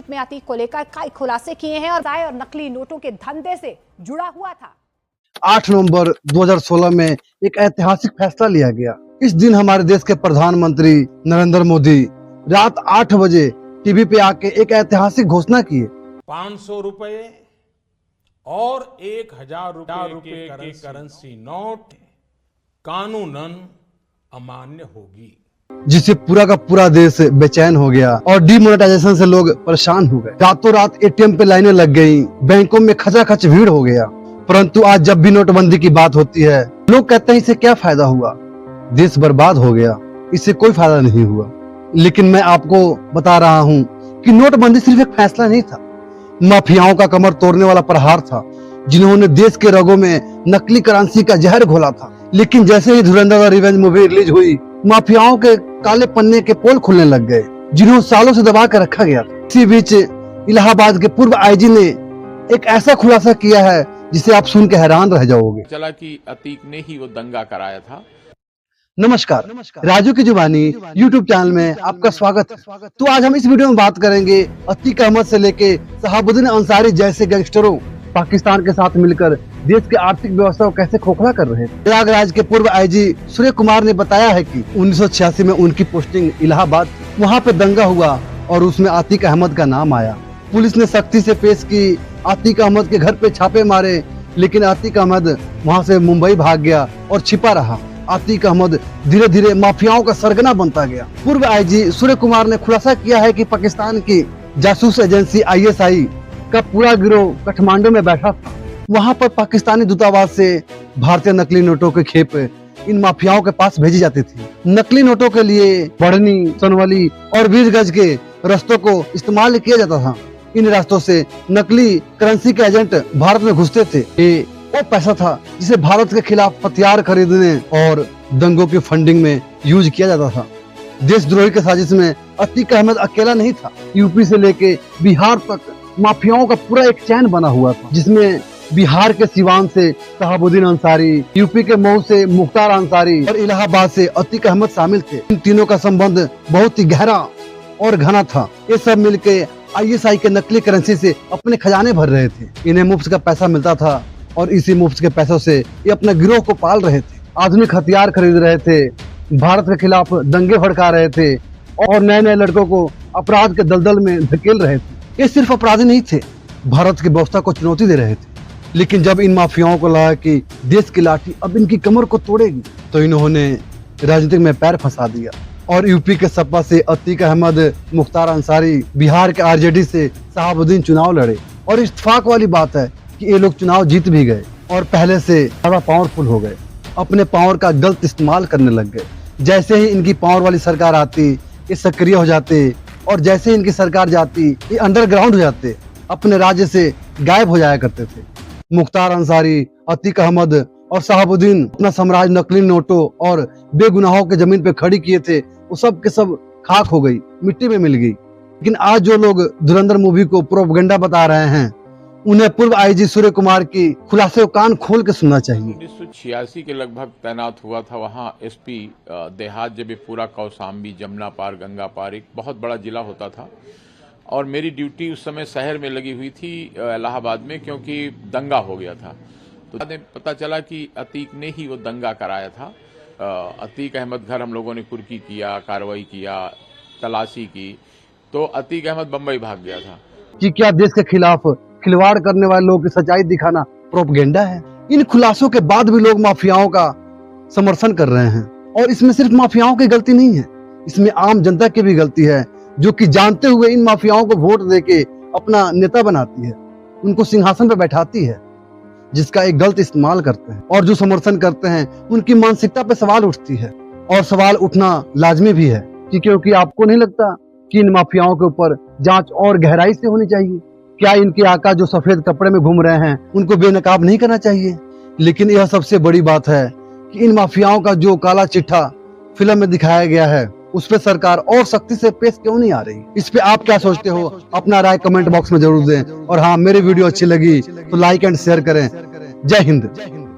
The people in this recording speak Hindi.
अतीक में अतीक को लेकर कई खुलासे किए हैं और नकली नोटों के धंधे से जुड़ा हुआ था। 8 नवंबर 2016 में एक ऐतिहासिक फैसला लिया गया। इस दिन हमारे देश के प्रधानमंत्री नरेंद्र मोदी रात 8 बजे टीवी पे आके एक ऐतिहासिक घोषणा किए। 500 रुपए और 1000 रुपए के करेंसी नोट कानूनन अमान्य होगी, जिससे पूरा का पूरा देश बेचैन हो गया और डिमोनेटाइजेशन से लोग परेशान हो गए। रातों रात एटीएम पे लाइनें लग गई, बैंकों में खचाखच भीड़ हो गया। परंतु आज जब भी नोटबंदी की बात होती है, लोग कहते हैं इससे क्या फायदा हुआ, देश बर्बाद हो गया, इससे कोई फायदा नहीं हुआ। लेकिन मैं आपको बता रहा हूँ कि नोटबंदी सिर्फ एक फैसला नहीं था, माफियाओं का कमर तोड़ने वाला प्रहार था, जिन्होंने देश के रगों में नकली करेंसी का जहर घोला था। लेकिन जैसे ही धुरंधर द रिवेंज मूवी रिलीज हुई, माफियाओं के काले पन्ने के पोल खुलने लग गए, जिन्होंने सालों से दबा कर रखा गया था। इसी बीच इलाहाबाद के पूर्व आईजी ने एक ऐसा खुलासा किया है जिसे आप सुन के हैरान रह जाओगे। चला कि अतीक ने ही वो दंगा कराया था। नमस्कार, राजू की जुबानी यूट्यूब चैनल में आपका स्वागत है। तो आज हम इस वीडियो में बात करेंगे अतीक अहमद से लेके शहाबुद्दीन अंसारी जैसे गैंगस्टरों पाकिस्तान के साथ मिलकर देश की आर्थिक व्यवस्था को कैसे खोखला कर रहे थे। प्रयागराज के पूर्व आईजी सूर्य कुमार ने बताया है कि 1986 में उनकी पोस्टिंग इलाहाबाद, वहाँ पे दंगा हुआ और उसमें अतीक अहमद का नाम आया। पुलिस ने सख्ती से पेश की, अतीक अहमद के घर पे छापे मारे, लेकिन अतीक अहमद वहाँ से मुंबई भाग गया और छिपा रहा। अतीक अहमद धीरे धीरे माफियाओं का सरगना बनता गया। पूर्व आईजी सूर्य कुमार ने खुलासा किया है कि पाकिस्तान की जासूस एजेंसी ISI का पूरा गिरोह काठमांडू में बैठा था। वहाँ पर पाकिस्तानी दूतावास से भारतीय नकली नोटों के खेप इन माफियाओं के पास भेजी जाती थी। नकली नोटों के लिए बढ़नी, सनवली और वीरगंज के रास्तों को इस्तेमाल किया जाता था। इन रास्तों से नकली करेंसी के एजेंट भारत में घुसते थे। ये वो पैसा था जिसे भारत के खिलाफ हथियार खरीदने और दंगों की फंडिंग में यूज किया जाता था। देशद्रोही के साजिश में अतीक अहमद अकेला नहीं था। यूपी से लेके बिहार तक माफियाओं का पूरा एक चैन बना हुआ था, जिसमें बिहार के सिवान से शहाबुद्दीन अंसारी, यूपी के मऊ से मुख्तार अंसारी और इलाहाबाद से अतीक अहमद शामिल थे। इन तीनों का संबंध बहुत ही गहरा और घना था। ये सब मिलके ISI के नकली करेंसी से अपने खजाने भर रहे थे। इन्हें मुफ्त का पैसा मिलता था और इसी मुफ्त के पैसों से ये अपने गिरोह को पाल रहे थे। आधुनिक हथियार खरीद रहे थे, भारत के खिलाफ दंगे भड़का रहे थे और नए नए लड़कों को अपराध के दलदल में धकेल रहे थे। ये सिर्फ अपराधी नहीं थे, भारत की व्यवस्था को चुनौती दे रहे थे। लेकिन जब इन माफियाओं को लगा कि देश की लाठी अब इनकी कमर को तोड़ेगी, तो इन्होंने राजनीति में पैर फंसा दिया और यूपी के सपा से अतीक अहमद, मुख्तार अंसारी, बिहार के RJD से शहाबुद्दीन चुनाव लड़े। और इत्तेफाक वाली बात है कि ये लोग चुनाव जीत भी गए और पहले से ज्यादा पावरफुल हो गए। अपने पावर का गलत इस्तेमाल करने लग गए। जैसे ही इनकी पावर वाली सरकार आती, ये सक्रिय हो जाते और जैसे ही इनकी सरकार जाती, ये अंडरग्राउंड हो जाते, अपने राज्य से गायब हो जाया करते थे। मुख्तार अंसारी, अतीक अहमद और शहाबुद्दीन अपना साम्राज्य नकली नोटों और बेगुनाहों के जमीन पे खड़ी किए थे, वो सब के सब खाक हो गई, मिट्टी में मिल गई। लेकिन आज जो लोग धुरंधर मूवी को प्रोपगेंडा बता रहे हैं, उन्हें पूर्व आईजी सूर्य कुमार की खुलासे को कान खोल के सुनना चाहिए। 1986 के लगभग तैनात हुआ था वहाँ SP देहात, जब ये पूरा कौसाम्बी, जमुना पार, गंगा पार एक बहुत बड़ा जिला होता था और मेरी ड्यूटी उस समय शहर में लगी हुई थी इलाहाबाद में, क्योंकि दंगा हो गया था। तो पता चला कि अतीक ने ही वो दंगा कराया था। अतीक अहमद घर हम लोगों ने कुर्की किया, कार्रवाई किया, तलाशी की, तो अतीक अहमद बम्बई भाग गया था। कि क्या देश के खिलाफ खिलवाड़ करने वाले लोगों की सच्चाई दिखाना प्रोपगेंडा है? इन खुलासों के बाद भी लोग माफियाओं का समर्थन कर रहे हैं और इसमें सिर्फ माफियाओं की गलती नहीं है, इसमें आम जनता की भी गलती है, जो कि जानते हुए इन माफियाओं को वोट देके अपना नेता बनाती है, उनको सिंहासन पर बैठाती है, जिसका एक गलत इस्तेमाल करते हैं। और जो समर्थन करते हैं उनकी मानसिकता पे सवाल उठती है और सवाल उठना लाजमी भी है कि क्योंकि आपको नहीं लगता कि इन माफियाओं के ऊपर जांच और गहराई से होनी चाहिए? क्या इनके आका जो सफेद कपड़े में घूम रहे हैं उनको बेनकाब नहीं करना चाहिए? लेकिन यह सबसे बड़ी बात है कि इन माफियाओं का जो काला चिट्ठा फिल्म में दिखाया गया है, उस पे सरकार और सख्ती से पेश क्यों नहीं आ रही? इस पे आप क्या सोचते हो? अपना राय कमेंट बॉक्स में जरूर दें। और हाँ, मेरी वीडियो अच्छी लगी तो लाइक एंड शेयर करें। जय हिंद।